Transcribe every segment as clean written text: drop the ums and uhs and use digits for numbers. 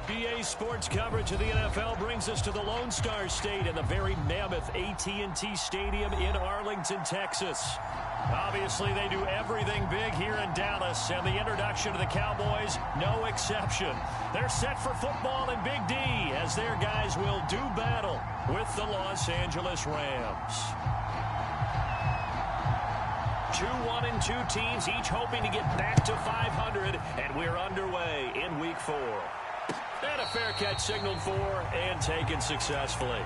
EA Sports coverage of the NFL brings us to the Lone Star State and the very mammoth AT&T Stadium in Arlington, Texas. Obviously, they do everything big here in Dallas, and the introduction of the Cowboys, no exception. They're set for football in Big D as their guys will do battle with the Los Angeles Rams. 2-1-2 teams, each hoping to get back to 500, and we're underway in Week 4. And a fair catch signaled for and taken successfully.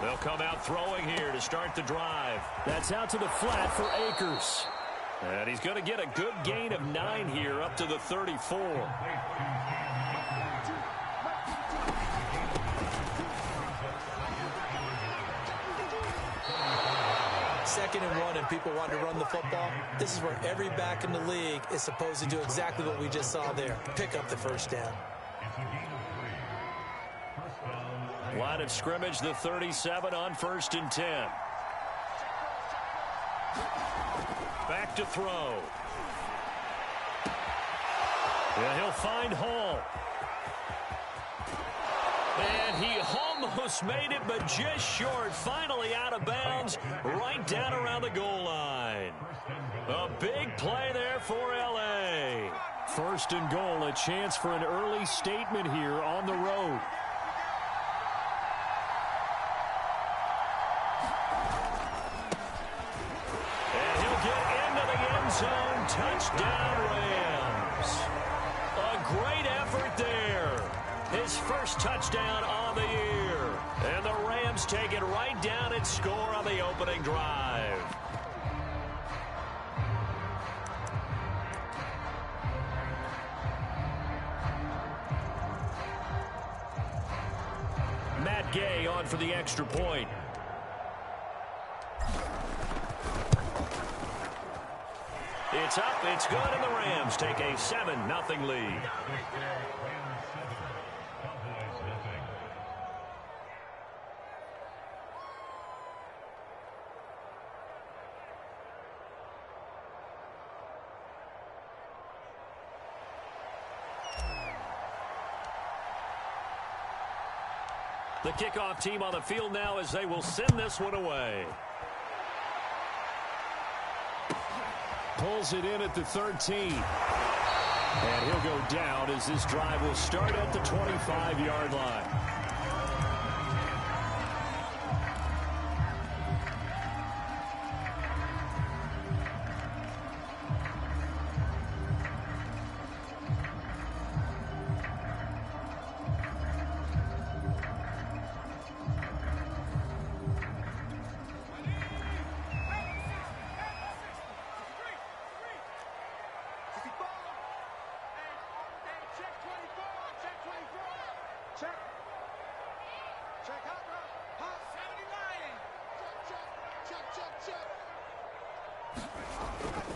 They'll come out throwing here to start the drive. That's out to the flat for Akers. And he's going to get a good gain of 9 here up to the 34. Second and 1 and people want to run the football. This is where every back in the league is supposed to do exactly what we just saw there. Pick up the first down. Line of scrimmage, the 37 on 1st and 10. Back to throw. Yeah, he'll find Hall. And he almost made it, but just short. Finally out of bounds, right down around the goal line. A big play there for L.A. 1st and goal, a chance for an early statement here on the road. Zone touchdown Rams. A great effort there. His first touchdown on the year. And the Rams take it right down and score on the opening drive. Matt Gay on for the extra point. It's up, it's good, and the Rams take a 7-0 lead. The kickoff team on the field now as they will send this one away. Pulls it in at the 13. And he'll go down as this drive will start at the 25-yard line.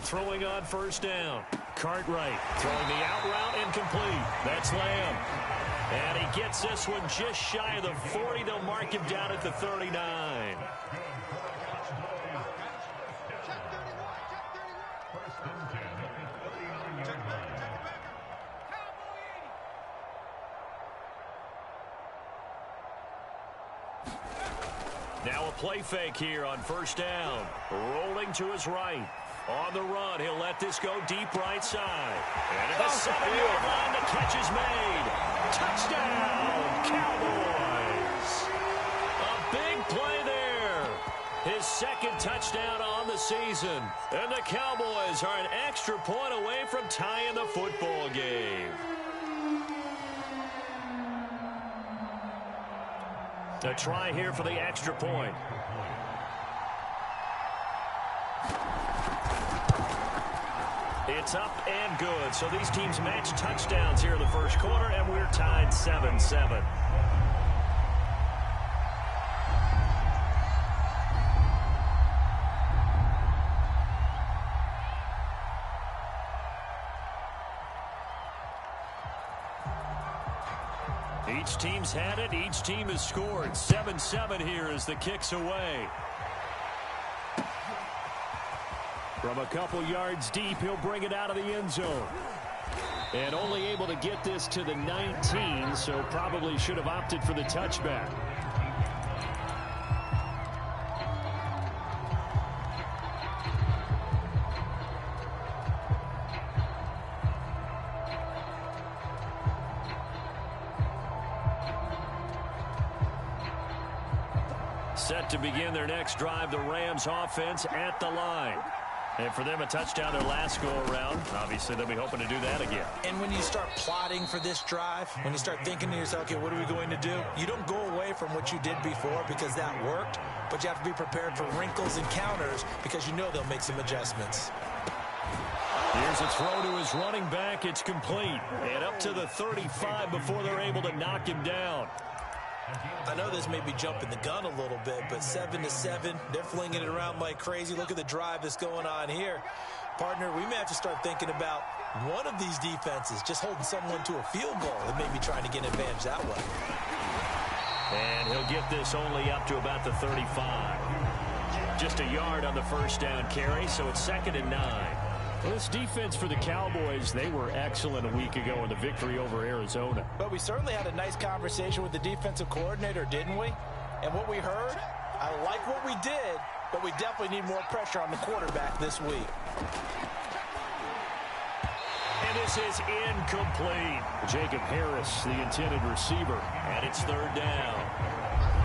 Throwing on 1st down. Cartwright throwing the out route incomplete. That's Lamb. And he gets this one just shy of the 40. They'll mark him down at the 39. Now a play fake here on 1st down. Rolling to his right. On the run, he'll let this go deep right side. And at the 7-yard line, the catch is made. Touchdown, Cowboys. A big play there. His 2nd touchdown on the season. And the Cowboys are an extra point away from tying the football game. A try here for the extra point. It's up and good. So these teams match touchdowns here in the first quarter, and we're tied 7-7. Each team's had it. Each team has scored. 7-7 here as the kick's away. From a couple yards deep, he'll bring it out of the end zone. And only able to get this to the 19, so probably should have opted for the touchback. Set to begin their next drive, the Rams offense at the line. And for them, a touchdown their last go-around. Obviously, they'll be hoping to do that again. And when you start plotting for this drive, when you start thinking to yourself, okay, what are we going to do? You don't go away from what you did before because that worked, but you have to be prepared for wrinkles and counters because you know they'll make some adjustments. Here's a throw to his running back. It's complete. And up to the 35 before they're able to knock him down. I know this may be jumping the gun a little bit, but 7-7, they're flinging it around like crazy. Look at the drive that's going on here. Partner, we may have to start thinking about one of these defenses just holding someone to a field goal and maybe trying to get an advantage that way. And he'll get this only up to about the 35. Just a yard on the first down carry, so it's 2nd and 9. Well, this defense for the Cowboys, they were excellent a week ago in the victory over Arizona. But we certainly had a nice conversation with the defensive coordinator, didn't we? And what we heard, I like what we did, but we definitely need more pressure on the quarterback this week. And this is incomplete. Jacob Harris, the intended receiver, and it's 3rd down.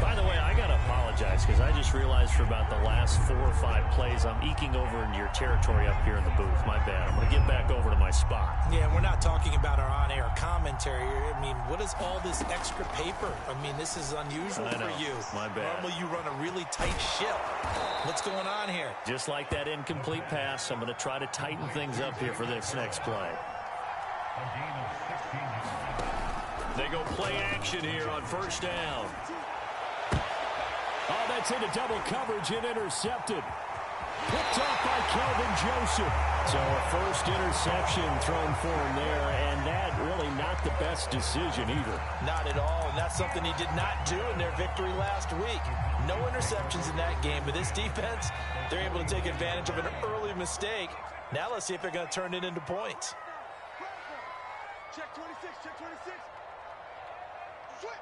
By the way, I got to apologize because I just realized for about the last 4 or 5 plays, I'm eking over into your territory up here in the booth. My bad. I'm going to get back over to my spot. Yeah, we're not talking about our on-air commentary. I mean, what is all this extra paper? I mean, this is unusual for you. My bad. Normally you run a really tight ship. What's going on here? Just like that incomplete pass, I'm going to try to tighten things up here for this next play. They go play action here on 1st down. Oh, that's into double coverage and intercepted. Picked off by Kelvin Joseph. So a first interception thrown for him there, and that really not the best decision either. Not at all, and that's something he did not do in their victory last week. No interceptions in that game, but this defense, they're able to take advantage of an early mistake. Now let's see if they're going to turn it into points. Check 26, check 26. Switch.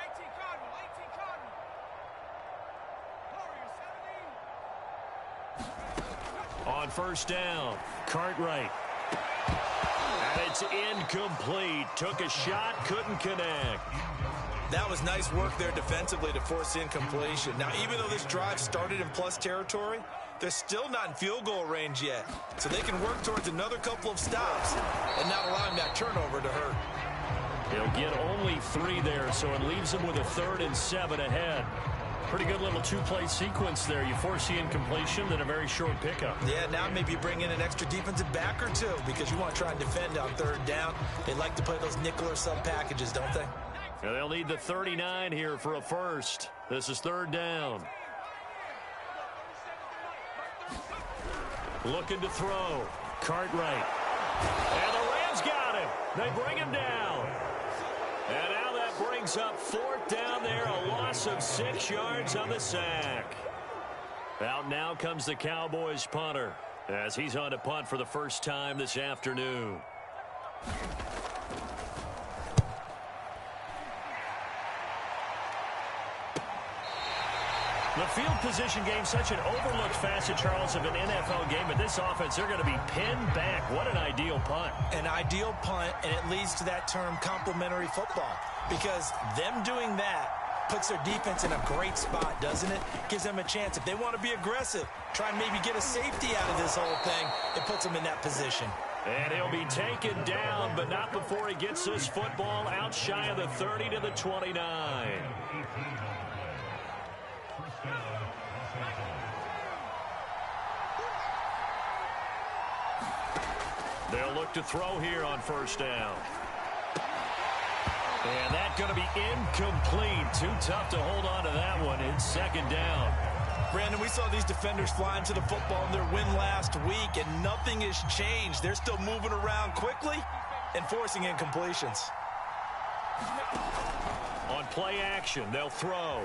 18 Cardinal, 18 Cardinal. On 1st down, Cartwright. And it's incomplete. Took a shot, couldn't connect. That was nice work there defensively to force incompletion. Now, even though this drive started in plus territory, they're still not in field goal range yet. So they can work towards another couple of stops and not allowing that turnover to hurt. He'll get only 3 there, so it leaves him with a 3rd and 7 ahead. Pretty good little 2-play sequence there. You force the incompletion, then a very short pickup. Yeah, now maybe bring in an extra defensive back or 2 because you want to try and defend on 3rd down. They like to play those nickel or sub packages, don't they? Yeah, they'll need the 39 here for a first. This is 3rd down. Looking to throw. Cartwright. And the Rams got him. They bring him down. And now that brings up 4th down there. A loss of 6 yards on the sack. Out now comes the Cowboys punter as he's on to punt for the first time this afternoon. The field position game, such an overlooked facet, Charles, of an NFL game. But this offense, they're going to be pinned back. What an ideal punt. An ideal punt, and it leads to that term complementary football. Because them doing that puts their defense in a great spot, doesn't it? Gives them a chance. If they want to be aggressive, try and maybe get a safety out of this whole thing, it puts them in that position. And he'll be taken down, but not before he gets this football out shy of the 30 to the 29. They'll look to throw here on first down. And that's going to be incomplete. Too tough to hold on to that one. It's second down. Brandon, we saw these defenders flying to the football in their win last week, and nothing has changed. They're still moving around quickly and forcing incompletions. On play action, they'll throw.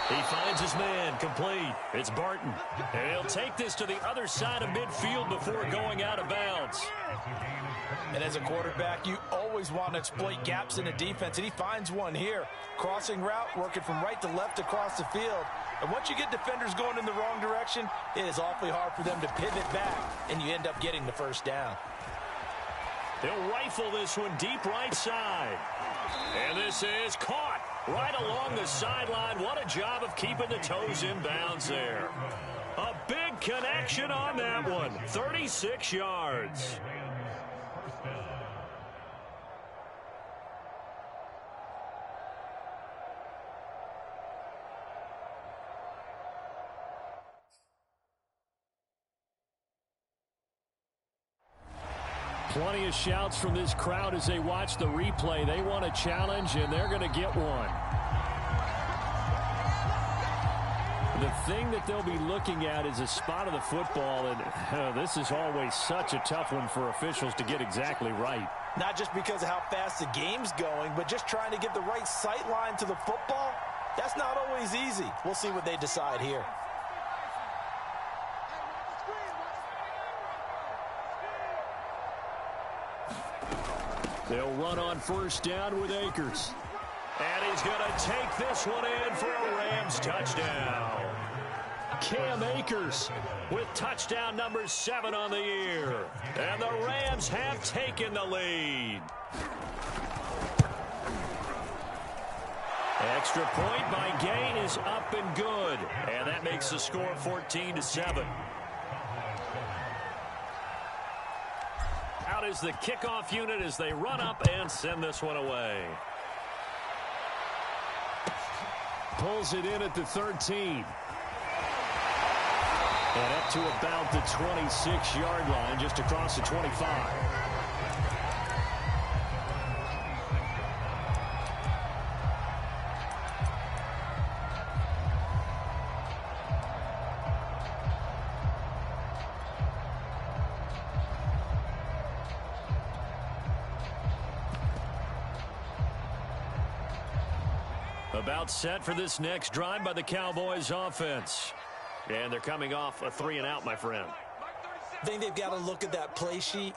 He finds his man, complete. It's Barton. And he'll take this to the other side of midfield before going out of bounds. And as a quarterback, you always want to exploit gaps in the defense, and he finds one here. Crossing route, working from right to left across the field. And once you get defenders going in the wrong direction, it is awfully hard for them to pivot back, and you end up getting the first down. They'll rifle this one deep right side. And this is caught right along the sideline. What a job of keeping the toes in bounds there. A big connection on that one. 36 yards. Plenty of shouts from this crowd as they watch the replay. They want a challenge, and they're going to get one. The thing that they'll be looking at is a spot of the football, and this is always such a tough one for officials to get exactly right. Not just because of how fast the game's going, but just trying to get the right sight line to the football. That's not always easy. We'll see what they decide here. They'll run on first down with Akers. And he's going to take this one in for a Rams touchdown. Cam Akers with touchdown number 7 on the year. And the Rams have taken the lead. Extra point by Gain is up and good. And that makes the score 14-7. Out is the kickoff unit as they run up and send this one away. Pulls it in at the 13. And up to about the 26-yard line, just across the 25. About set for this next drive by the Cowboys offense. And they're coming off a 3-and-out, my friend. I think they've got to look at that play sheet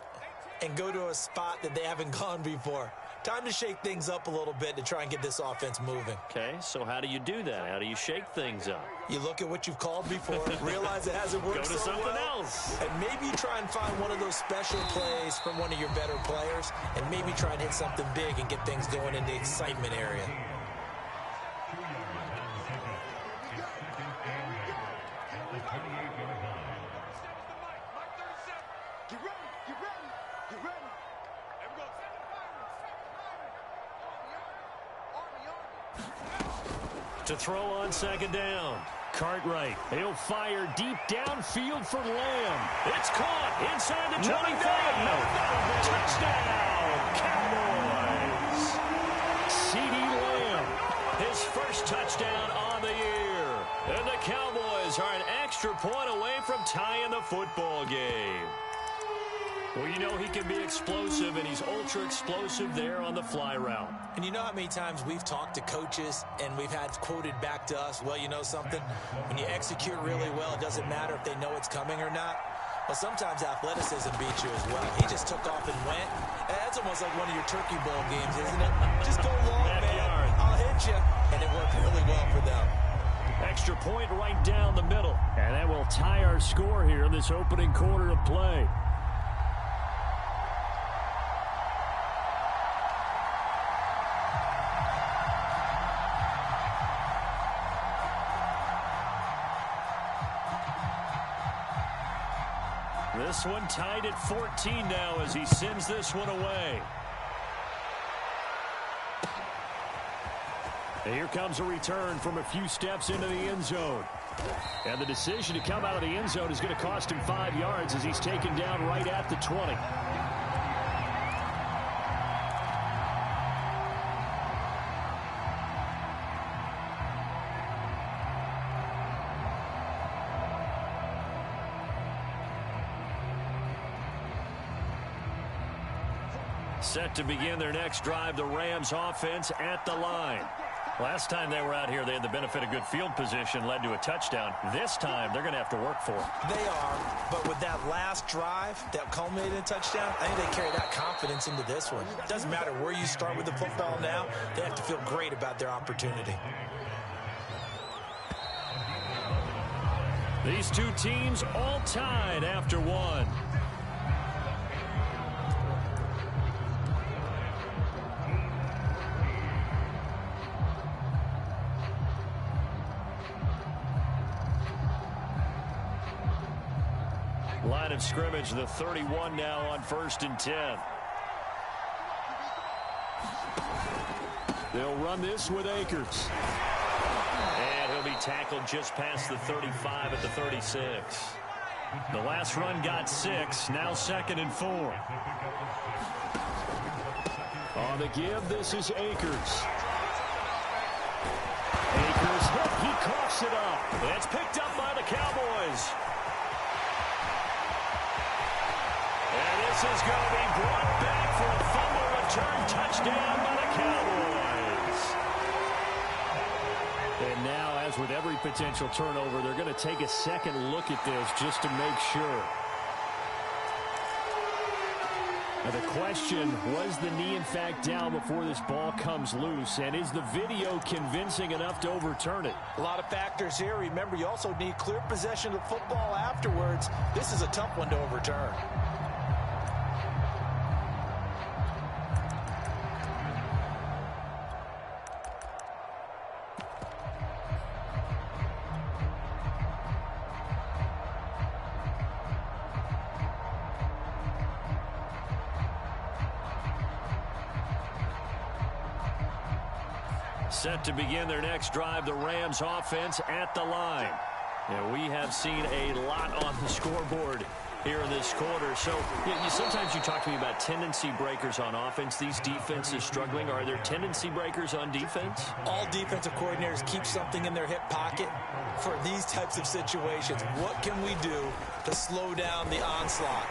and go to a spot that they haven't gone before. Time to shake things up a little bit to try and get this offense moving. Okay, so how do you do that? How do you shake things up? You look at what you've called before, realize it hasn't worked Go to so something well, else. and maybe you try and find one of those special plays from one of your better players, and maybe try and hit something big and get things going in the excitement area. To throw on second down. Cartwright, he'll fire deep downfield for Lamb. It's caught inside the 25. Touchdown, Cowboys. C.D. Lamb, his first touchdown on the year. And the Cowboys are an extra point away from tying the football game. Well, you know he can be explosive, and he's ultra-explosive there on the fly route. And you know how many times we've talked to coaches and we've had quoted back to us, well, you know something? When you execute really well, it doesn't matter if they know it's coming or not. Well, sometimes athleticism beats you as well. He just took off and went. That's almost like one of your Turkey Bowl games, isn't it? Just go long, man. I'll hit you. And it worked really well for them. Extra point right down the middle. And that will tie our score here in this opening quarter of play. This one tied at 14 now as he sends this one away. And here comes a return from a few steps into the end zone. And the decision to come out of the end zone is going to cost him 5 yards as he's taken down right at the 20. Set to begin their next drive, the Rams offense at the line. Last time they were out here, they had the benefit of good field position, led to a touchdown. This time, they're going to have to work for it. They are, but with that last drive that culminated in a touchdown, I think they carry that confidence into this one. It doesn't matter where you start with the football now. They have to feel great about their opportunity. These two teams all tied after one. Line of scrimmage, the 31 now on 1st and 10. They'll run this with Akers. And he'll be tackled just past the 35 at the 36. The last run got 6, now 2nd and 4. On the give, this is Akers. Akers hit, he coughs it up. It's picked up by the Cowboys. And this is going to be brought back for a fumble return touchdown by the Cowboys. And now, as with every potential turnover, they're going to take a second look at this just to make sure. Now the question, was the knee in fact down before this ball comes loose? And is the video convincing enough to overturn it? A lot of factors here. Remember, you also need clear possession of football afterwards. This is a tough one to overturn. Set to begin their next drive, the Rams offense at the line. Yeah, we have seen a lot on the scoreboard here in this quarter. So sometimes you talk to me about tendency breakers on offense. These defenses struggling. Are there tendency breakers on defense? All defensive coordinators keep something in their hip pocket for these types of situations. What can we do to slow down the onslaught?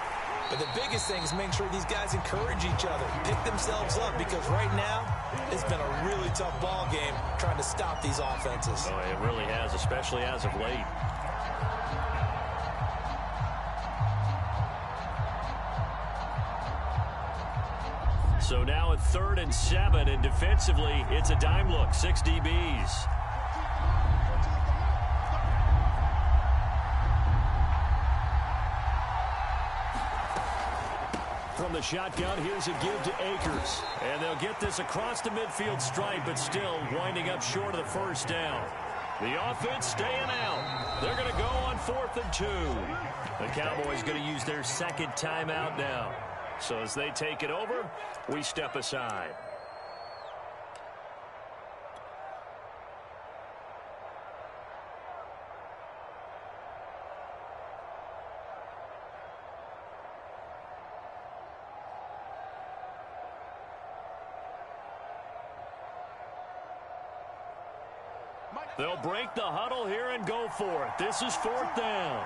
But the biggest thing is make sure these guys encourage each other, pick themselves up, because right now it's been a really tough ball game trying to stop these offenses. Oh, it really has, especially as of late. So now at 3rd and 7, and defensively, it's a dime look, 6 DBs. From the shotgun, here's a give to Akers. And they'll get this across the midfield stripe, but still winding up short of the first down. The offense staying out. They're going to go on 4th and 2. The Cowboys going to use their second timeout now. So as they take it over, we step aside. They'll break the huddle here and go for it. This is 4th down.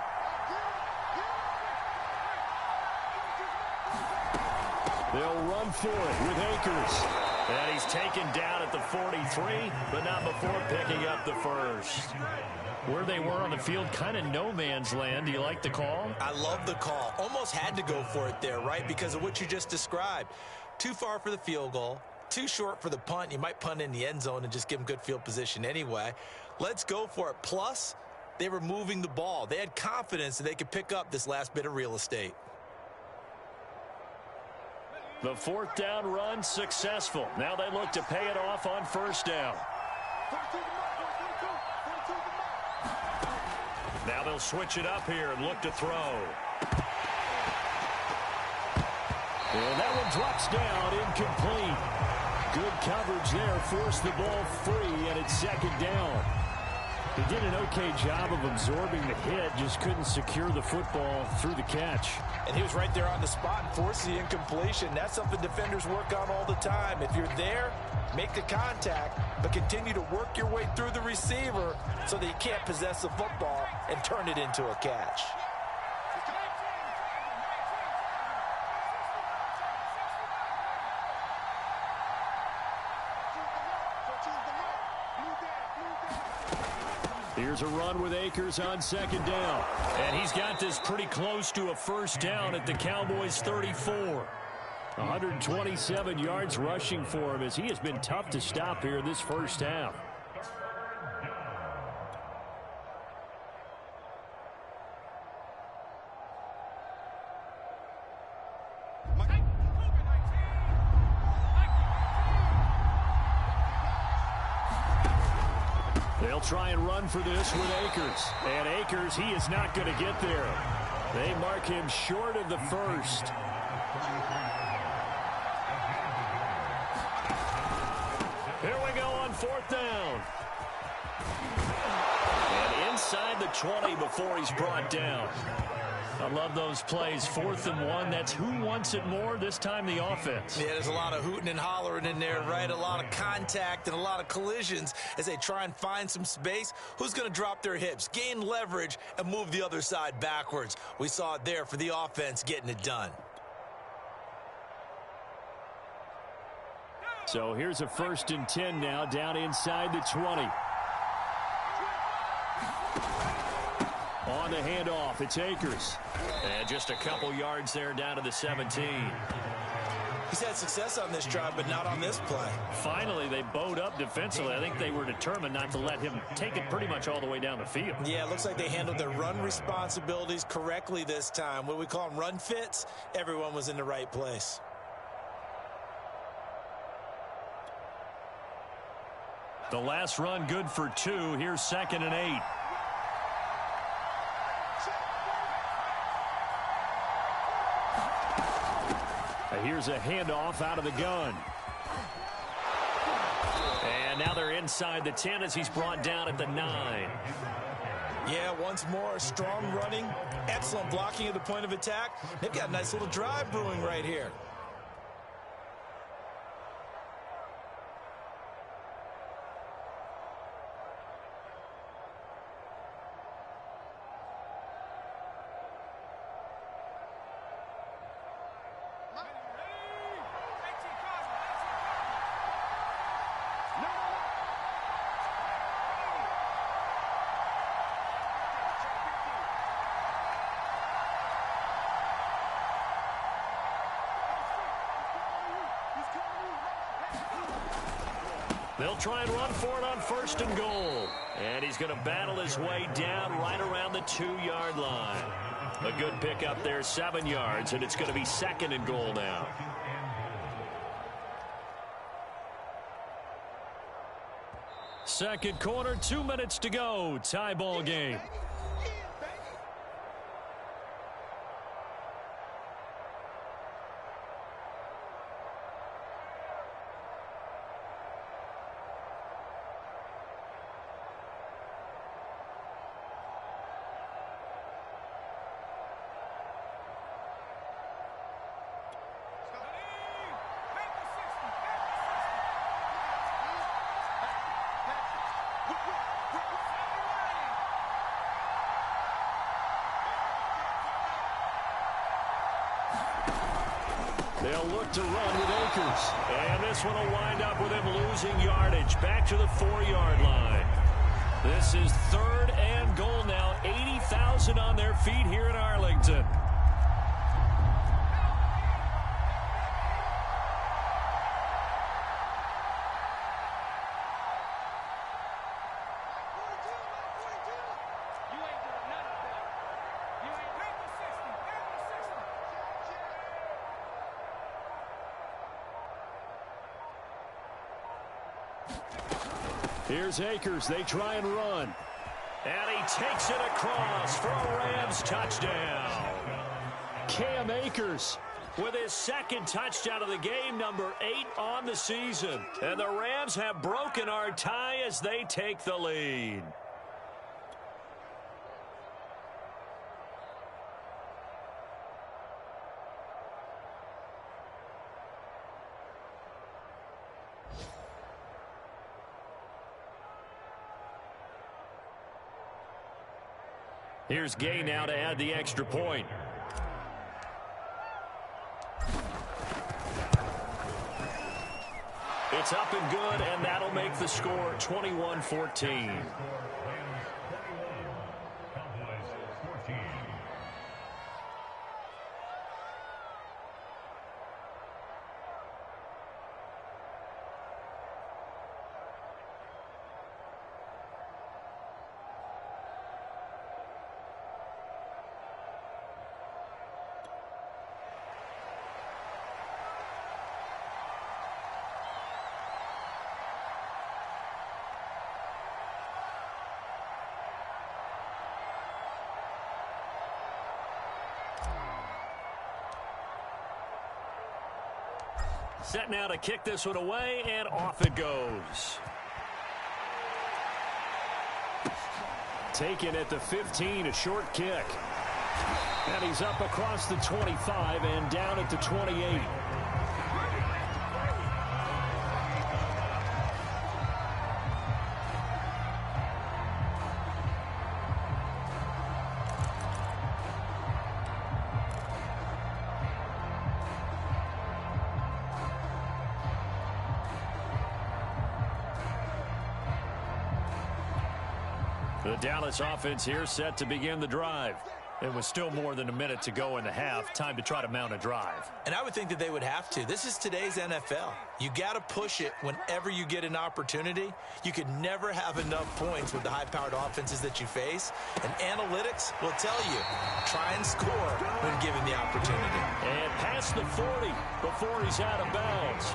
They'll run for it with Akers. And he's taken down at the 43, but not before picking up the first. Where they were on the field, kind of no man's land. Do you like the call? I love the call. Almost had to go for it there, right? Because of what you just described. Too far for the field goal. Too short for the punt. You might punt in the end zone and just give them good field position anyway. Let's go for it. Plus, they were moving the ball. They had confidence that they could pick up this last bit of real estate. The 4th down run successful. Now they look to pay it off on 1st down. Now they'll switch it up here and look to throw. And that one drops down, incomplete. Good coverage there, forced the ball free, and it's 2nd down. He did an okay job of absorbing the hit, just couldn't secure the football through the catch. And he was right there on the spot and forced the incompletion. That's something defenders work on all the time. If you're there, make the contact, but continue to work your way through the receiver so that you can't possess the football and turn it into a catch. Here's a run with Akers on second down. And he's got this pretty close to a first down at the Cowboys' 34. 127 yards rushing for him as he has been tough to stop here in this first half. They'll try and run for this with Akers. And Akers, he is not going to get there. They mark him short of the first. Here we go on fourth down. And inside the 20 before he's brought down. I love those plays. 4th and 1. That's who wants it more, this time the offense. Yeah, there's a lot of hooting and hollering in there, right? A lot of contact and a lot of collisions as they try and find some space. Who's going to drop their hips, gain leverage, and move the other side backwards? We saw it there for the offense getting it done. So here's a 1st and 10 now, down inside the 20. On the handoff, it's Akers. And just a couple yards there down to the 17. He's had success on this drive, but not on this play. Finally, they bowed up defensively. I think they were determined not to let him take it pretty much all the way down the field. Yeah, it looks like they handled their run responsibilities correctly this time. What we call them run fits, everyone was in the right place. The last run good for 2. Here's 2nd and 8. Here's a handoff out of the gun. And now they're inside the 10 as he's brought down at the 9. Yeah, once more, strong running, excellent blocking at the point of attack. They've got a nice little drive brewing right here. They'll try and run for it on 1st and goal. And he's going to battle his way down right around the 2-yard line. A good pickup there, 7 yards, and it's going to be 2nd and goal now. Second quarter, 2 minutes to go. Tie ball game. They'll look to run with Akers. And this one will wind up with him losing yardage. Back to the 4-yard line. This is 3rd and goal now. 80,000 on their feet here in Arlington. Here's Akers. They try and run. And he takes it across for a Rams touchdown. Cam Akers with his 2nd touchdown of the game, number 8 on the season. And the Rams have broken our tie as they take the lead. Here's Gay now to add the extra point. It's up and good, and that'll make the score 21-14. Set now to kick this one away, and off it goes. Taken at the 15, a short kick. And he's up across the 25 and down at the 28. The Dallas offense here set to begin the drive. It was still more than a minute to go in the half. Time to try to mount a drive. And I would think that they would have to. This is today's NFL. You got to push it whenever you get an opportunity. You could never have enough points with the high-powered offenses that you face. And analytics will tell you, try and score when given the opportunity. And past the 40 before he's out of bounds.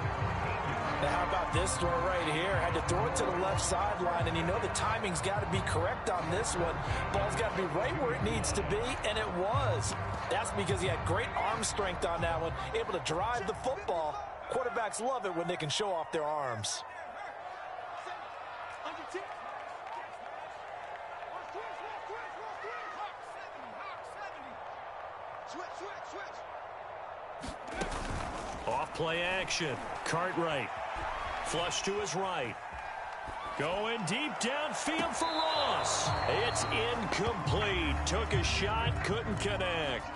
Now, how about this throw right here? Had to throw it to the left sideline, and you know the timing's got to be correct on this one. Ball's got to be right where it needs to be, and it was. That's because he had great arm strength on that one, able to drive the football. Quarterbacks love it when they can show off their arms. Off play action. Cartwright. Flush to his right. Going deep downfield for Ross. It's incomplete. Took a shot, couldn't connect.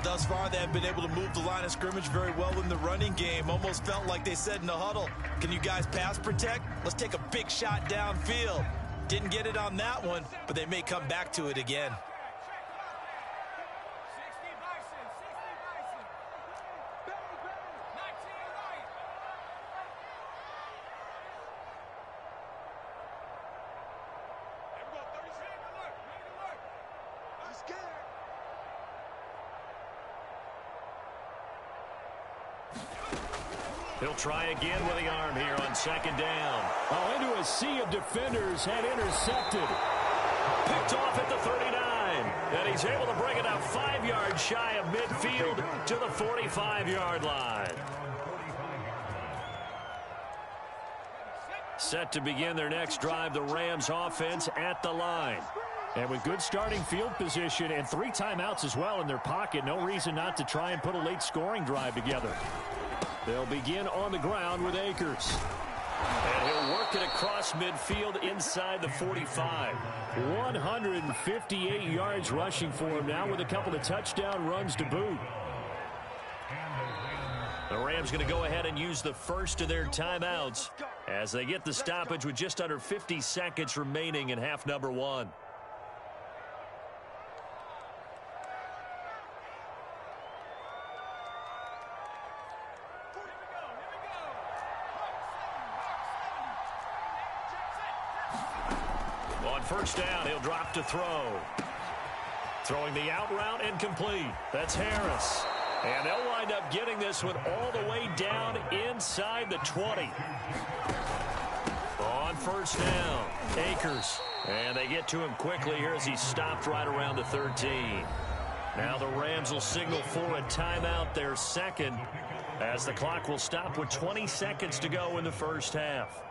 Thus far, they have been able to move the line of scrimmage very well in the running game. Almost felt like they said in the huddle, can you guys pass protect? Let's take a big shot downfield. Didn't get it on that one, but they may come back to it again. He'll try again with the arm here on second down. Oh, into a sea of defenders, and intercepted. Picked off at the 39. And he's able to bring it out 5 yards shy of midfield to the 45-yard line. Set to begin their next drive, the Rams offense at the line. And with good starting field position and 3 timeouts as well in their pocket, no reason not to try and put a late scoring drive together. They'll begin on the ground with Akers. And he'll work it across midfield inside the 45. 158 yards rushing for him now with a couple of touchdown runs to boot. The Rams going to go ahead and use the first of their timeouts as they get the stoppage with just under 50 seconds remaining in half number 1. On first down, he'll drop to throw. Throwing the out route incomplete. That's Harris. And they'll wind up getting this one all the way down inside the 20. On first down, Akers. And they get to him quickly here as he stopped right around the 13. Now the Rams will signal for a timeout, their second, as the clock will stop with 20 seconds to go in the first half.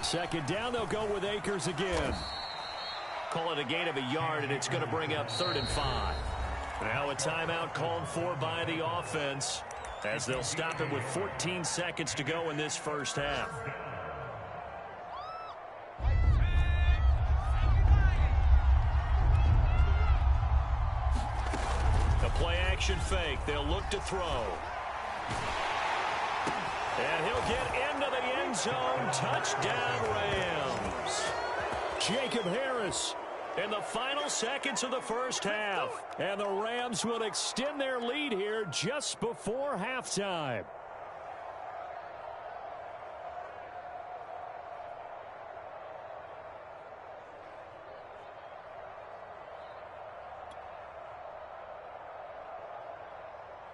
Second down, they'll go with Akers again. Call it a gain of a yard, and it's going to bring up 3rd and 5. Now a timeout called for by the offense as they'll stop it with 14 seconds to go in this first half. The play action fake. They'll look to throw. And he'll get into the end zone. Touchdown, Rams. Jacob Harris in the final seconds of the first half. And the Rams will extend their lead here just before halftime.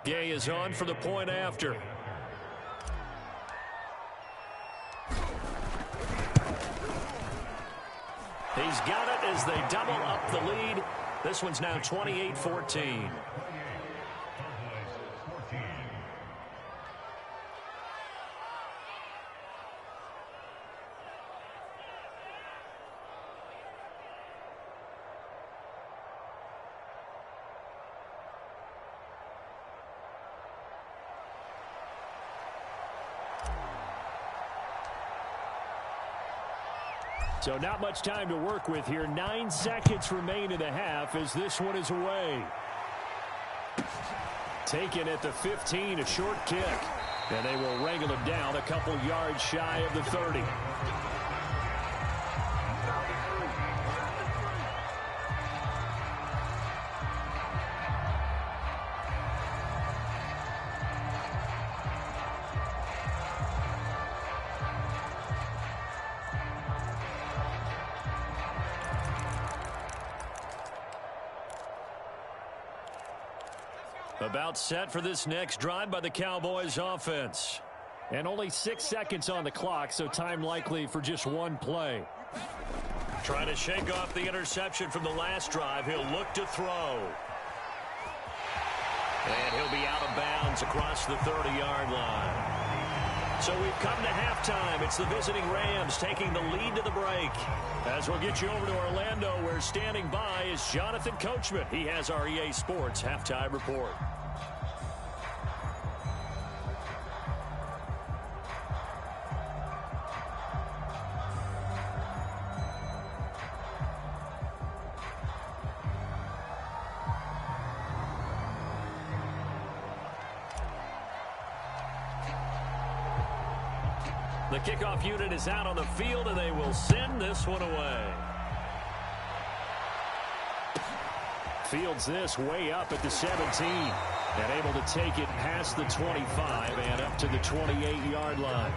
Gay is on for the point after. He's got it as they double up the lead. This one's now 28-14. So not much time to work with here. 9 seconds remain in the half as this one is away. Taken at the 15, a short kick. And they will wrangle him down a couple yards shy of the 30. About set for this next drive by the Cowboys offense. And only 6 seconds on the clock, so time likely for just one play. Trying to shake off the interception from the last drive. He'll look to throw. And he'll be out of bounds across the 30-yard line. So we've come to halftime. It's the visiting Rams taking the lead to the break. As we'll get you over to Orlando, where standing by is Jonathan Coachman. He has our EA Sports halftime report. The kickoff unit is out on the field, and they will send this one away. Fields this way up at the 17. And able to take it past the 25 and up to the 28-yard line.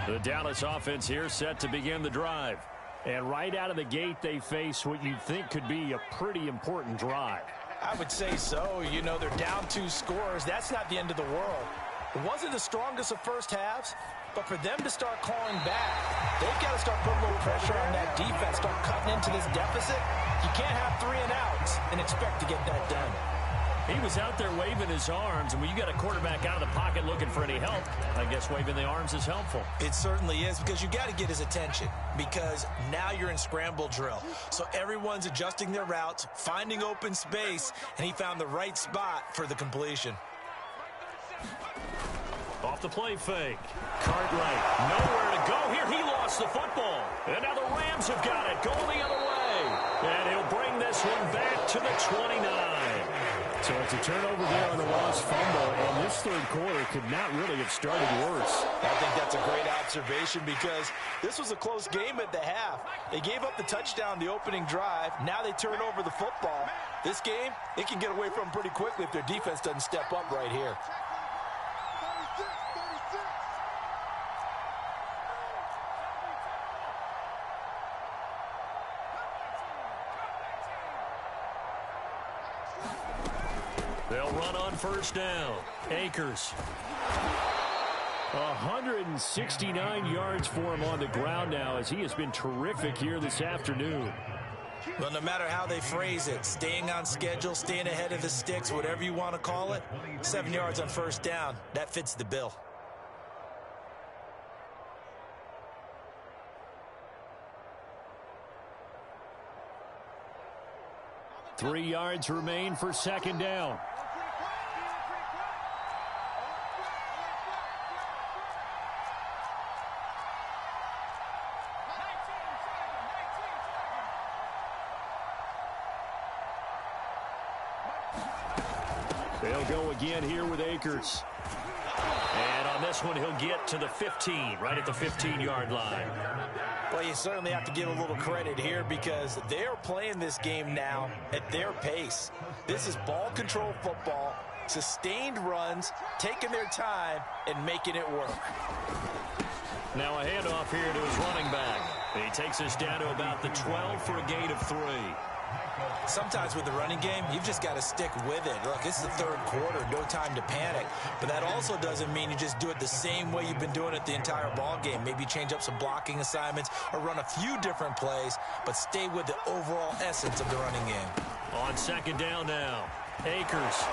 The Dallas offense here set to begin the drive. And right out of the gate, they face what you'd think could be a pretty important drive. I would say so. You know, they're down 2 scores. That's not the end of the world. It wasn't the strongest of first halves, but for them to start calling back, they've got to start putting a little pressure on that defense, start cutting into this deficit. You can't have 3 and outs and expect to get that done. He was out there waving his arms, and when you got a quarterback out of the pocket looking for any help, I guess waving the arms is helpful. It certainly is, because you got to get his attention, because now you're in scramble drill. So everyone's adjusting their routes, finding open space, and he found the right spot for the completion. Off the play fake. Cartwright, nowhere to go here. He lost the football. And now the Rams have got it, going the other way. And he'll bring this one back to the 29. So it's a turnover there on the lost fumble, and this third quarter could not really have started worse. I think that's a great observation, because this was a close game at the half. They gave up the touchdown the opening drive. Now they turn over the football. This game, they can get away from pretty quickly if their defense doesn't step up right here. They'll run on first down. Akers. 169 yards for him on the ground now, as he has been terrific here this afternoon. Well, no matter how they phrase it, staying on schedule, staying ahead of the sticks, whatever you want to call it, 7 yards on first down, that fits the bill. Three yards remain for second down. They'll go again here with Akers. And on this one, he'll get to the 15, right at the 15-yard line. Well, you certainly have to give a little credit here because they're playing this game now at their pace. This is ball control football, sustained runs, taking their time, and making it work. Now a handoff here to his running back. He takes us down to about the 12 for a gain of 3. Sometimes with the running game, you've just got to stick with it. Look, it's the third quarter, no time to panic. But that also doesn't mean you just do it the same way you've been doing it the entire ball game. Maybe change up some blocking assignments or run a few different plays, but stay with the overall essence of the running game. On second down now, Akers.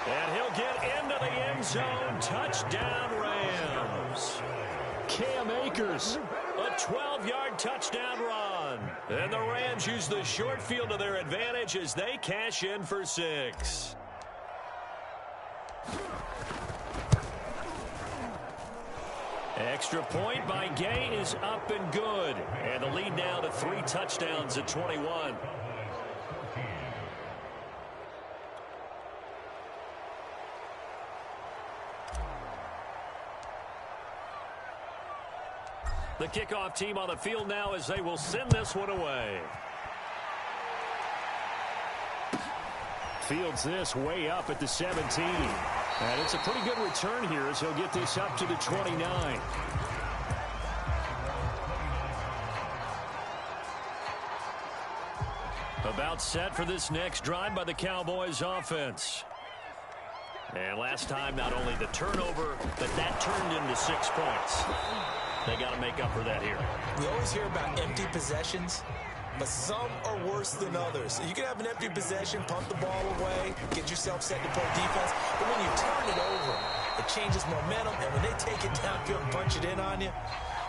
And he'll get into the end zone. Touchdown, Rams. Cam Akers, a 12-yard touchdown run. And the Rams use the short field to their advantage as they cash in for 6. Extra point by Gay is up and good. And the lead now to 3 touchdowns at 21. The kickoff team on the field now as they will send this one away. Fields this way up at the 17. And it's a pretty good return here as he'll get this up to the 29. About set for this next drive by the Cowboys offense. And last time, not only the turnover, but that turned into 6 points. They got to make up for that here. We always hear about empty possessions, but some are worse than others. You can have an empty possession, punt the ball away, get yourself set to play defense, but when you turn it over, it changes momentum, and when they take it downfield and punch it in on you,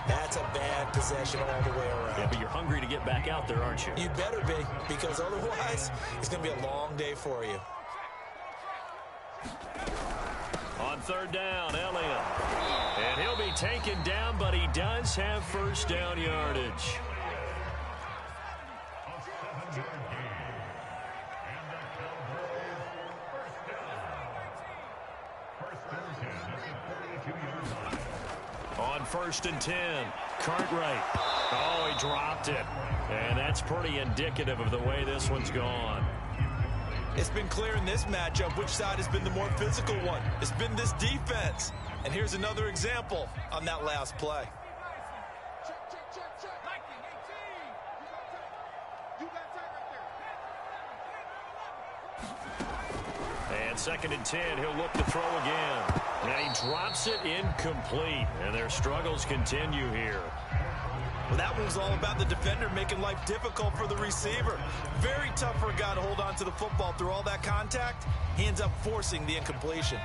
that's a bad possession all the way around. Yeah, but you're hungry to get back out there, aren't you? You better be, because otherwise, it's going to be a long day for you. On third down, Elliott. And he'll be taken down, but he does have first down yardage. On first and 10, Cartwright. Oh, he dropped it. And that's pretty indicative of the way this one's gone. It's been clear in this matchup which side has been the more physical one. It's been this defense. And here's another example on that last play. And second and 10, he'll look to throw again. And he drops it incomplete. And their struggles continue here. Well, that one was all about the defender making life difficult for the receiver. Very tough for a guy to hold on to the football through all that contact. He ends up forcing the incompletion.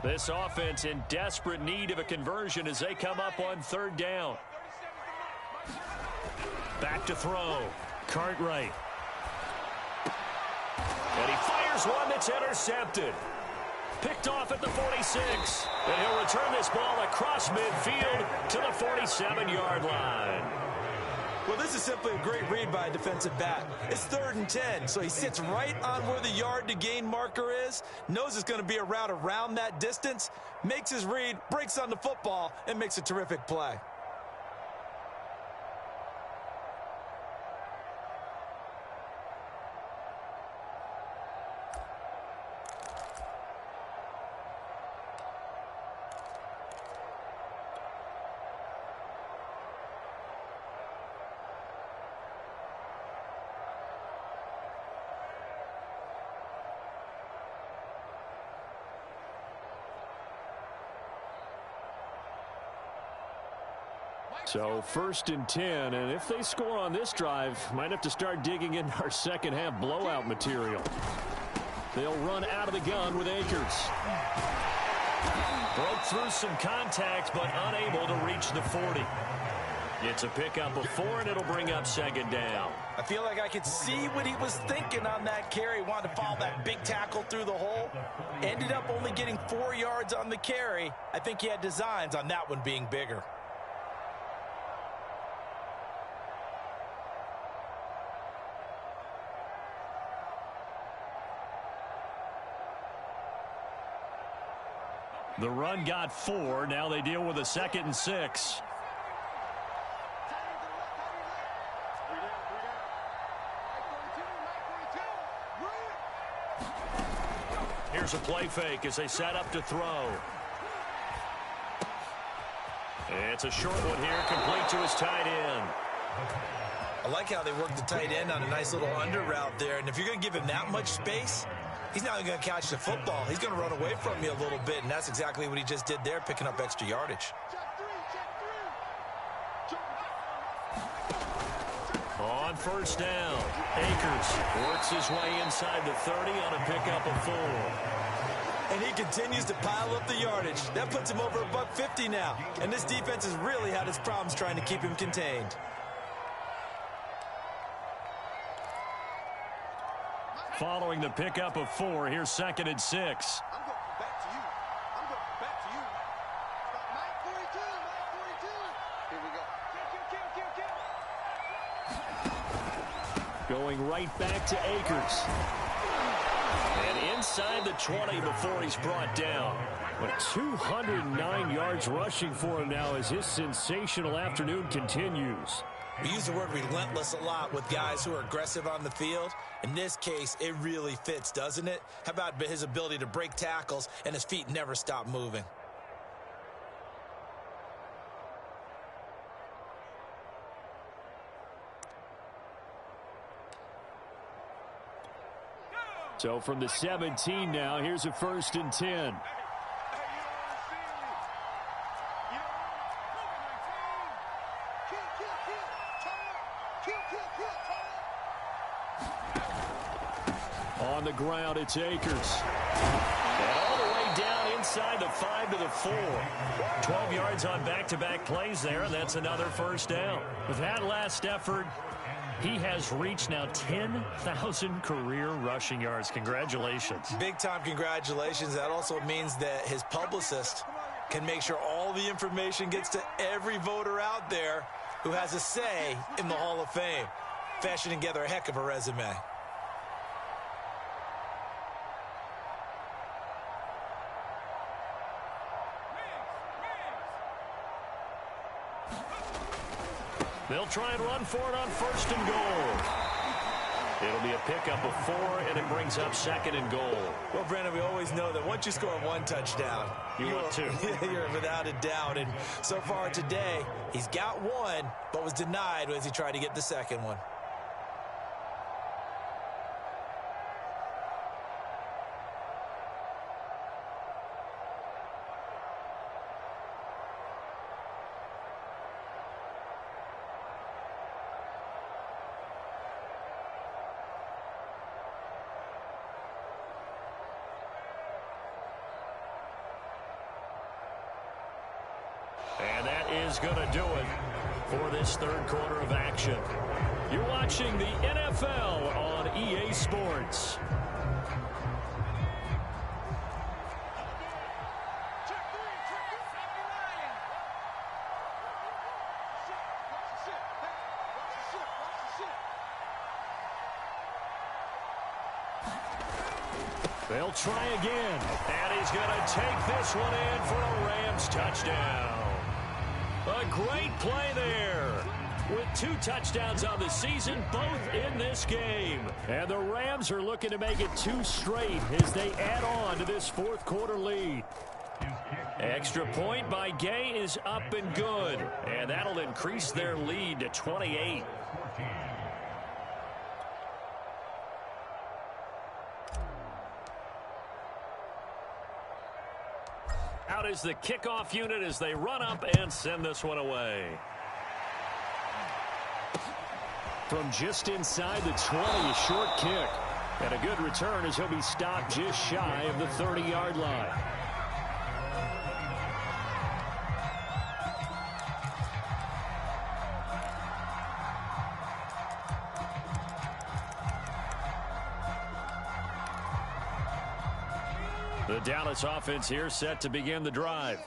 This offense in desperate need of a conversion as they come up on third down. Back to throw. Cartwright. And he fires one that's intercepted. Picked off at the 46. And he'll return this ball across midfield to the 47-yard line. Well, this is simply a great read by a defensive back. It's 3rd and 10, so he sits right on where the yard-to-gain marker is, knows it's going to be a route around that distance, makes his read, breaks on the football, and makes a terrific play. So 1st and 10, and if they score on this drive, might have to start digging in our second half blowout material. They'll run out of the gun with Akers. Broke through some contact, but unable to reach the 40. It's a pickup of 4, and it'll bring up 2nd down. I feel like I could see what he was thinking on that carry. Wanted to follow that big tackle through the hole. Ended up only getting 4 yards on the carry. I think he had designs on that one being bigger. The run got 4. Now they deal with a 2nd and 6. Here's a play fake as they set up to throw. It's a short one here, complete to his tight end. I like how they work the tight end on a nice little under route there. And if you're going to give him that much space, he's not going to catch the football. He's going to run away from you a little bit, and that's exactly what he just did there, picking up extra yardage. On 1st down, Akers works his way inside the 30 on a pickup of 4. And he continues to pile up the yardage. That puts him over $150 now. And this defense has really had its problems trying to keep him contained. Following the pickup of 4, here's 2nd and 6. I'm going back to you. I'm going back to you. Stop, 942. Here we go. Kill. Going right back to Akers. And inside the 20 before he's brought down. But 209 yards rushing for him now as his sensational afternoon continues. We use the word relentless a lot with guys who are aggressive on the field. In this case, it really fits, doesn't it? How about his ability to break tackles and his feet never stop moving? So from the 17 now, here's a 1st and 10. On the ground, it's Akers. And all the way down inside the 5 to the 4. 12 yards on back-to-back plays there, and that's another 1st down. With that last effort, he has reached now 10,000 career rushing yards. Congratulations. Big-time congratulations. That also means that his publicist can make sure all the information gets to every voter out there who has a say in the Hall of Fame. Fashioning together a heck of a resume. They'll try and run for it on 1st and goal. It'll be a pickup of 4, and it brings up 2nd and goal. Well, Brandon, we always know that once you score 1 touchdown, you're 2. You're without a doubt. And so far today, he's got 1, but was denied as he tried to get the 2nd one. And that is going to do it for this 3rd quarter of action. You're watching the NFL on EA Sports. They'll try again, and he's going to take this one in for a Rams touchdown. A great play there. With 2 touchdowns on the season, both in this game. And the Rams are looking to make it 2 straight as they add on to this 4th quarter lead. Extra point by Gay is up and good. And that'll increase their lead to 28. Out is the kickoff unit as they run up and send this one away. from just inside the 20, a short kick. And a good return as he'll be stopped just shy of the 30-yard line. The Dallas offense here set to begin the drive.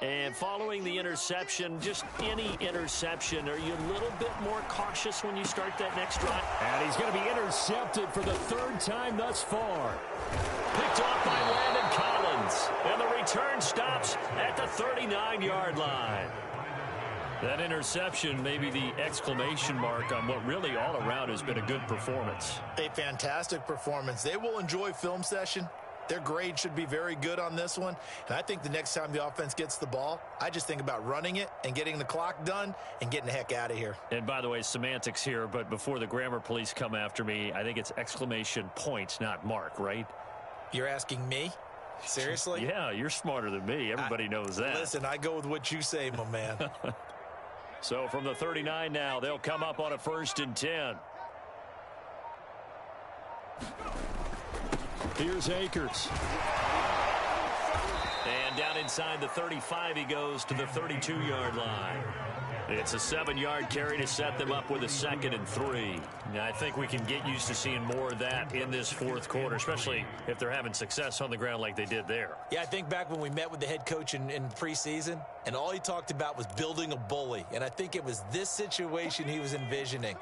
And following the interception, just any interception, are you a little bit more cautious when you start that next drive? And he's going to be intercepted for the third time thus far. Picked off by Landon Collins. And the return stops at the 39-yard line. That interception may be the exclamation mark on what really all around has been a good performance. A fantastic performance. They will enjoy film session. Their grade should be very good on this one. And I think the next time the offense gets the ball, I just think about running it and getting the clock done and getting the heck out of here. And by the way, semantics here, but before the grammar police come after me, I think it's exclamation point, not mark, right? You're asking me? Seriously? Yeah, you're smarter than me. Everybody knows that. Listen, I go with what you say, my man. So from the 39 now, they'll come up on a 1st and 10. Here's Akers. And down inside the 35, he goes to the 32-yard line. It's a 7-yard carry to set them up with a 2nd and 3. Now, I think we can get used to seeing more of that in this fourth quarter, especially if they're having success on the ground like they did there. Yeah, I think back when we met with the head coach in preseason, and all he talked about was building a bully. And I think it was this situation he was envisioning.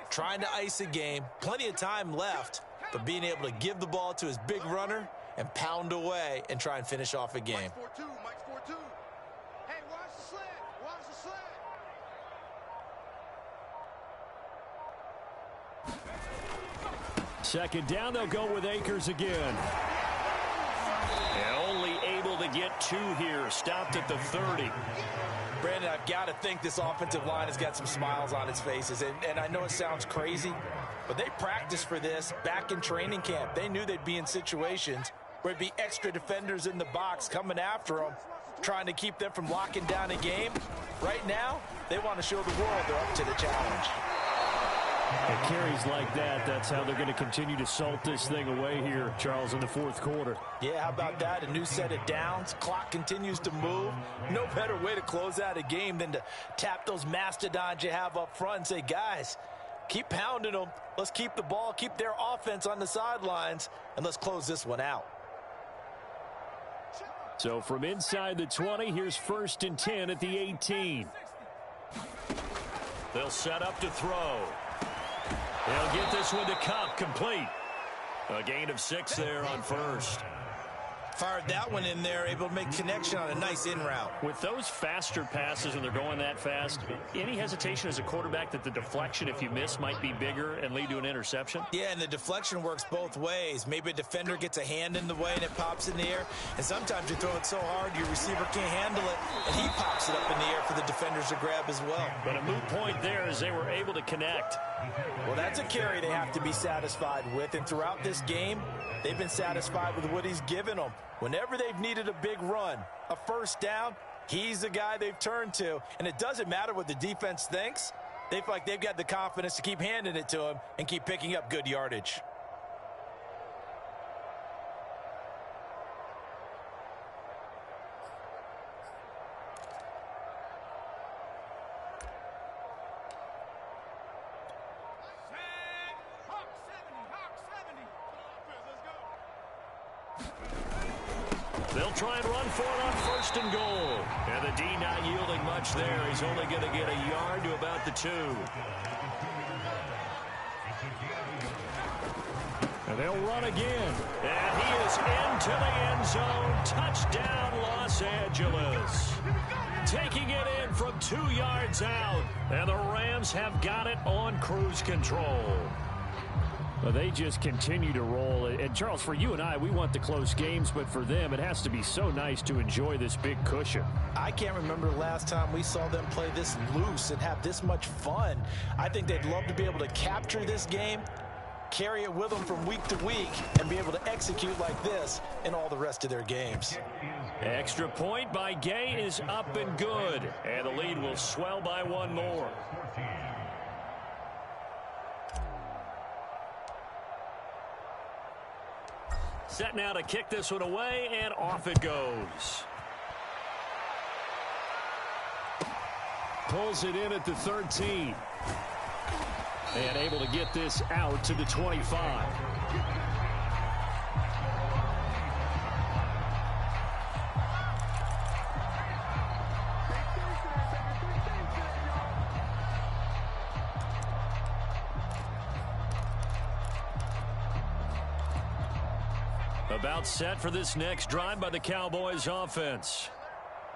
Trying to ice a game, plenty of time left, but being able to give the ball to his big runner and pound away and try and finish off a game. Mike's 4-2. Mike's 4-2. Hey, watch the slant. Watch the slant. 2nd down, they'll go with Akers again. And only able to get 2 here. Stopped at the 30. Brandon, I've got to think this offensive line has got some smiles on its faces. And I know it sounds crazy, but they practiced for this back in training camp. They knew they'd be in situations where it'd be extra defenders in the box coming after them, trying to keep them from locking down a game. Right now, they want to show the world they're up to the challenge. At carries like that, that's how they're going to continue to salt this thing away here, Charles, in the fourth quarter. Yeah, how about that? A new set of downs. Clock continues to move. No better way to close out a game than to tap those mastodons you have up front and say, guys, keep pounding them. Let's keep the ball, keep their offense on the sidelines, and let's close this one out. So from inside the 20, here's 1st and 10 at the 18. They'll set up to throw. They'll get this one to Cup, complete. A gain of 6 there on 1st. Fired that one in there, able to make connection on a nice in route. With those faster passes when they're going that fast, any hesitation as a quarterback that the deflection, if you miss, might be bigger and lead to an interception? Yeah, and the deflection works both ways. Maybe a defender gets a hand in the way and it pops in the air. And sometimes you throw it so hard your receiver can't handle it, and he pops it up in the air for the defenders to grab as well. But a moot point there as they were able to connect. Well, that's a carry they have to be satisfied with. And throughout this game, they've been satisfied with what he's given them. Whenever they've needed a big run, a 1st down, he's the guy they've turned to. And it doesn't matter what the defense thinks. They feel like they've got the confidence to keep handing it to him and keep picking up good yardage. They'll try and run for it on 1st and goal. And the D not yielding much there. He's only going to get a yard to about the 2. And they'll run again. And he is into the end zone. Touchdown, Los Angeles. Taking it in from 2 yards out. And the Rams have got it on cruise control. Well, they just continue to roll. And, Charles, for you and I, we want the close games, but for them, it has to be so nice to enjoy this big cushion. I can't remember the last time we saw them play this loose and have this much fun. I think they'd love to be able to capture this game, carry it with them from week to week, and be able to execute like this in all the rest of their games. Extra point by Gay is up and good. And the lead will swell by 1 more. Set now to kick this one away, and off it goes. Pulls it in at the 13. And able to get this out to the 25. About set for this next drive by the Cowboys offense.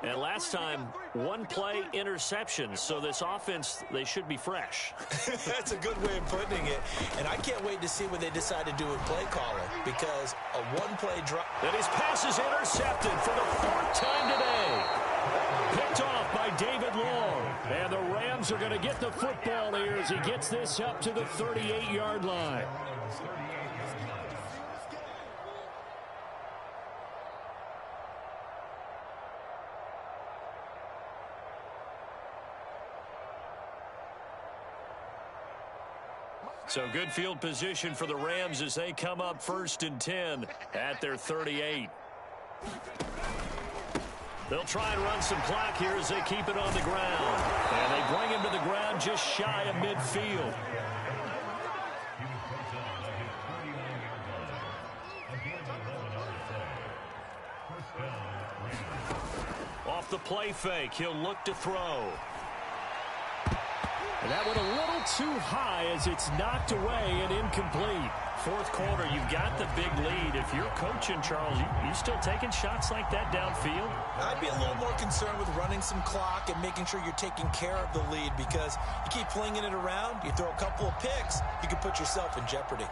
And last time, one play interception, so this offense, they should be fresh. That's a good way of putting it. And I can't wait to see what they decide to do with play calling, because a one-play drop. And his pass is intercepted for the 4th time today. Picked off by David Long. And the Rams are going to get the football here as he gets this up to the 38-yard line. So good field position for the Rams as they come up 1st and 10 at their 38. They'll try and run some clock here as they keep it on the ground. And they bring him to the ground just shy of midfield. Off the play fake, he'll look to throw. And that went a little too high as it's knocked away and incomplete. 4th quarter, you've got the big lead. If you're coaching, Charles, you still taking shots like that downfield? I'd be a little more concerned with running some clock and making sure you're taking care of the lead, because you keep flinging it around, you throw a couple of picks, you can put yourself in jeopardy.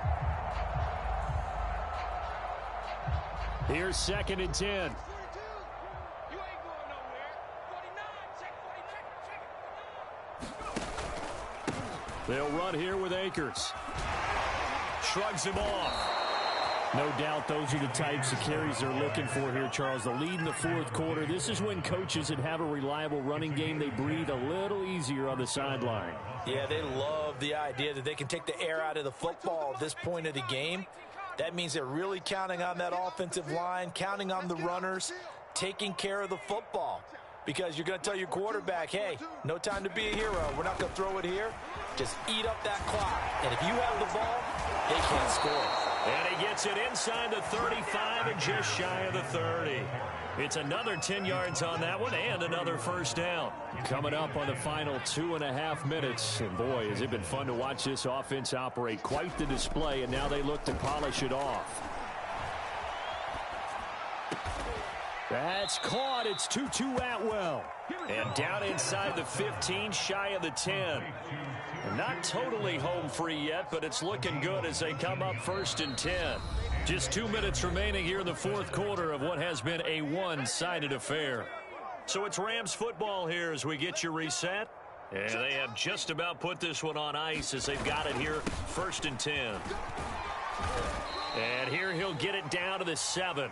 Here's 2nd and 10. They'll run here with Akers. Shrugs him off. No doubt those are the types of carries they're looking for here, Charles. The lead in the 4th quarter. This is when coaches that have a reliable running game, they breathe a little easier on the sideline. Yeah, they love the idea that they can take the air out of the football at this point of the game. That means they're really counting on that offensive line, counting on the runners, taking care of the football. Because you're going to tell your quarterback, hey, no time to be a hero. We're not going to throw it here. Just eat up that clock. And if you have the ball, they can't score. And he gets it inside the 35 and just shy of the 30. It's another 10 yards on that one and another 1st down. Coming up on the final 2.5 minutes. And boy, has it been fun to watch this offense operate. Quite the display, and now they look to polish it off. That's caught. It's 2-2 Atwell. And down inside the 15, shy of the 10. Not totally home free yet, but it's looking good as they come up 1st and 10. Just 2 minutes remaining here in the 4th quarter of what has been a one-sided affair. So it's Rams football here as we get you reset. And they have just about put this one on ice as they've got it here 1st and 10. And here he'll get it down to the 7.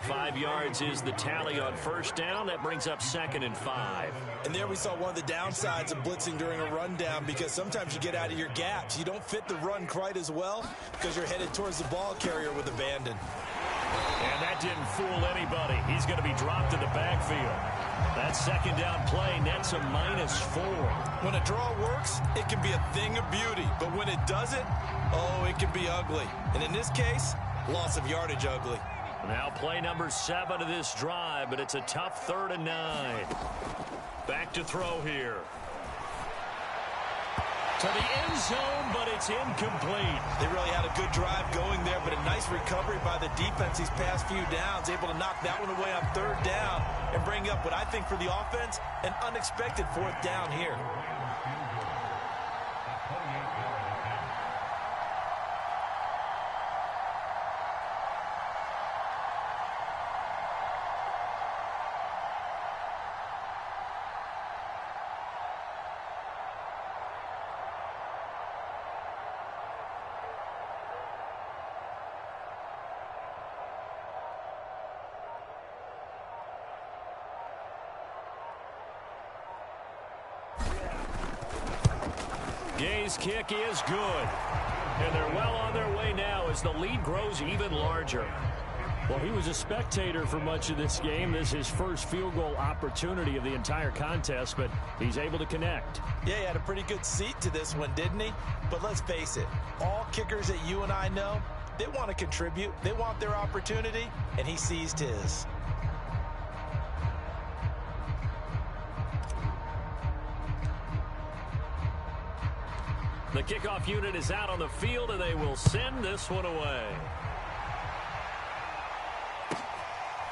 5 yards is the tally on 1st down. That brings up 2nd and 5. And there we saw one of the downsides of blitzing during a rundown, because sometimes you get out of your gaps. You don't fit the run quite as well because you're headed towards the ball carrier with abandon. And that didn't fool anybody. He's going to be dropped in the backfield. That 2nd down play nets a -4. When a draw works, it can be a thing of beauty. But when it doesn't, oh, it can be ugly. And in this case, loss of yardage ugly. Now play number 7 of this drive, but it's a tough 3rd and 9. Back to throw here. To the end zone, but it's incomplete. They really had a good drive going there, but a nice recovery by the defense these past few downs, able to knock that one away on 3rd down and bring up what I think for the offense, an unexpected 4th down here. Gay's kick is good. And they're well on their way now as the lead grows even larger. Well, he was a spectator for much of this game. This is his first field goal opportunity of the entire contest, but he's able to connect. Yeah, he had a pretty good seat to this one, didn't he? But let's face it, all kickers that you and I know, they want to contribute. They want their opportunity, and he seized his. The kickoff unit is out on the field, and they will send this one away.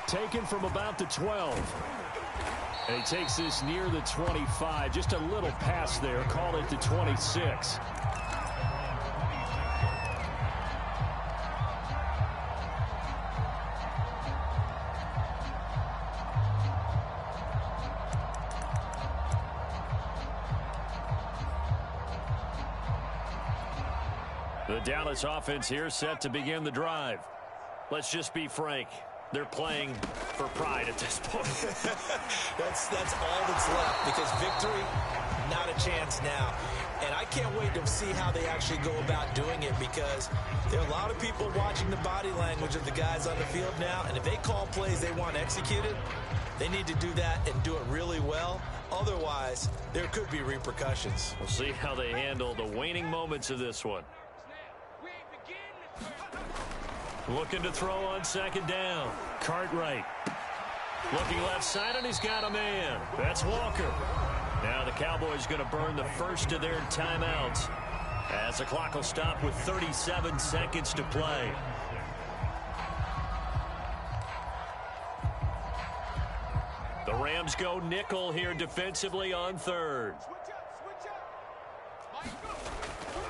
Taken from about the 12. And he takes this near the 25. Just a little pass there. Call it the 26. The Dallas offense here set to begin the drive. Let's just be frank. They're playing for pride at this point. that's all that's left, because victory, not a chance now. And I can't wait to see how they actually go about doing it, because there are a lot of people watching the body language of the guys on the field now, and if they call plays they want executed, they need to do that and do it really well. Otherwise, there could be repercussions. We'll see how they handle the waning moments of this one. Looking to throw on second down. Cartwright. Looking left side, and he's got a man. That's Walker. Now the Cowboys going to burn the first of their timeouts, as the clock will stop with 37 seconds to play. The Rams go nickel here defensively on third.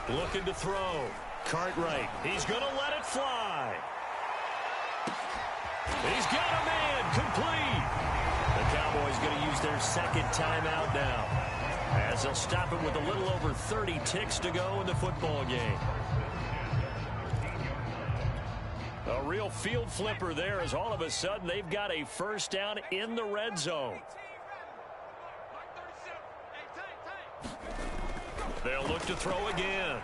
Looking to throw. Cartwright. He's going to let it fly. He's got a man complete. The Cowboys going to use their second timeout now, as they'll stop it with a little over 30 ticks to go in the football game. A real field flipper there, as all of a sudden they've got a first down in the red zone. They'll look to throw again.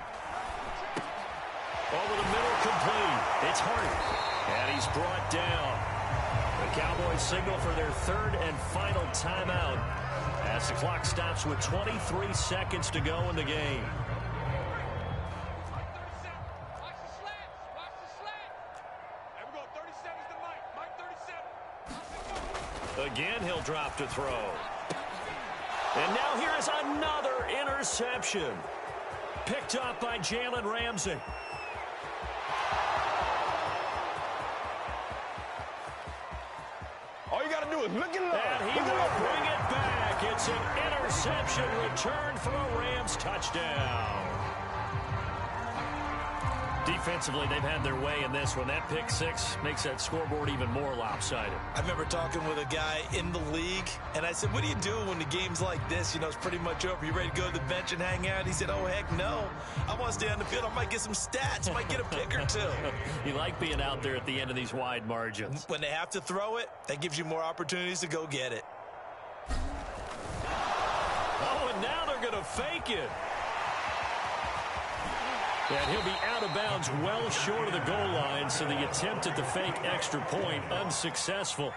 Over the middle, complete. It's Hart, and he's brought down. The Cowboys signal for their third and final timeout, as the clock stops with 23 seconds to go in the game. Again, he'll drop to throw. And now here is another interception. Picked up by Jalen Ramsey. All you got to do is look it up. And he will bring it back. It's an interception returned for a Rams touchdown. Defensively, they've had their way in this one. That pick six makes that scoreboard even more lopsided. I remember talking with a guy in the league, and I said, what do you do when the game's like this? You know, it's pretty much over. You ready to go to the bench and hang out? He said, oh, heck no. I want to stay on the field. I might get some stats. I might get a pick or two. You like being out there at the end of these wide margins. When they have to throw it, that gives you more opportunities to go get it. Oh, and now they're going to fake it. And he'll be out of bounds well short of the goal line, so the attempt at the fake extra point unsuccessful.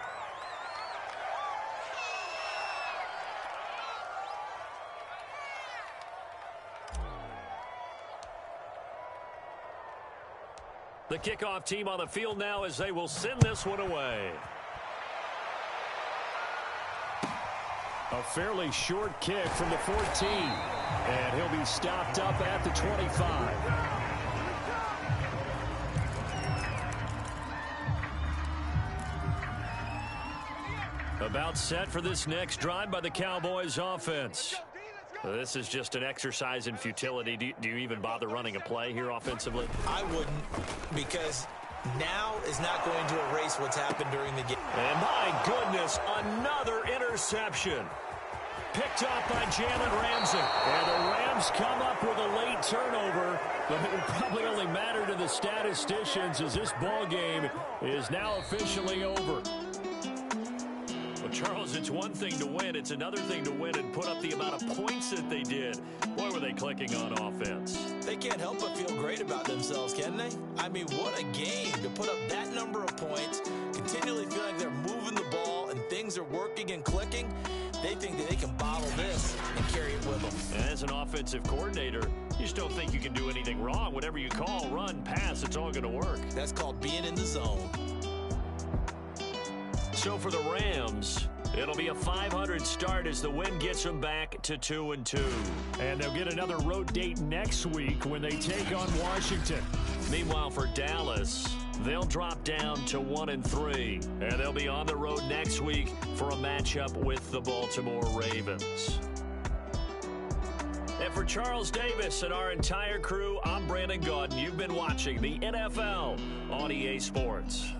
The kickoff team on the field now, as they will send this one away. A fairly short kick from the 14. And he'll be stopped up at the 25. About set for this next drive by the Cowboys offense. This is just an exercise in futility. Do you even bother running a play here offensively? I wouldn't, because now is not going to erase what's happened during the game. And my goodness, another interception. Picked up by Jalen Ramsey. And the Rams come up with a late turnover, but it will probably only matter to the statisticians, as this ball game is now officially over. Well, Charles, it's one thing to win. It's another thing to win and put up the amount of points that they did. Boy, were they clicking on offense. They can't help but feel great about themselves, can they? I mean, what a game to put up that number of points, continually feel like they're moving the ball and things are working and clicking. They think that they can bottle this and carry it with them. And as an offensive coordinator, you just don't think you can do anything wrong. Whatever you call, run, pass, it's all going to work. That's called being in the zone. So for the Rams, it'll be a 500 start as the win gets them back to 2-2. And they'll get another road date next week when they take on Washington. Meanwhile, for Dallas, they'll drop down to 1-3. And they'll be on the road next week for a matchup with the Baltimore Ravens. And for Charles Davis and our entire crew, I'm Brandon Gaudin. You've been watching the NFL on EA Sports.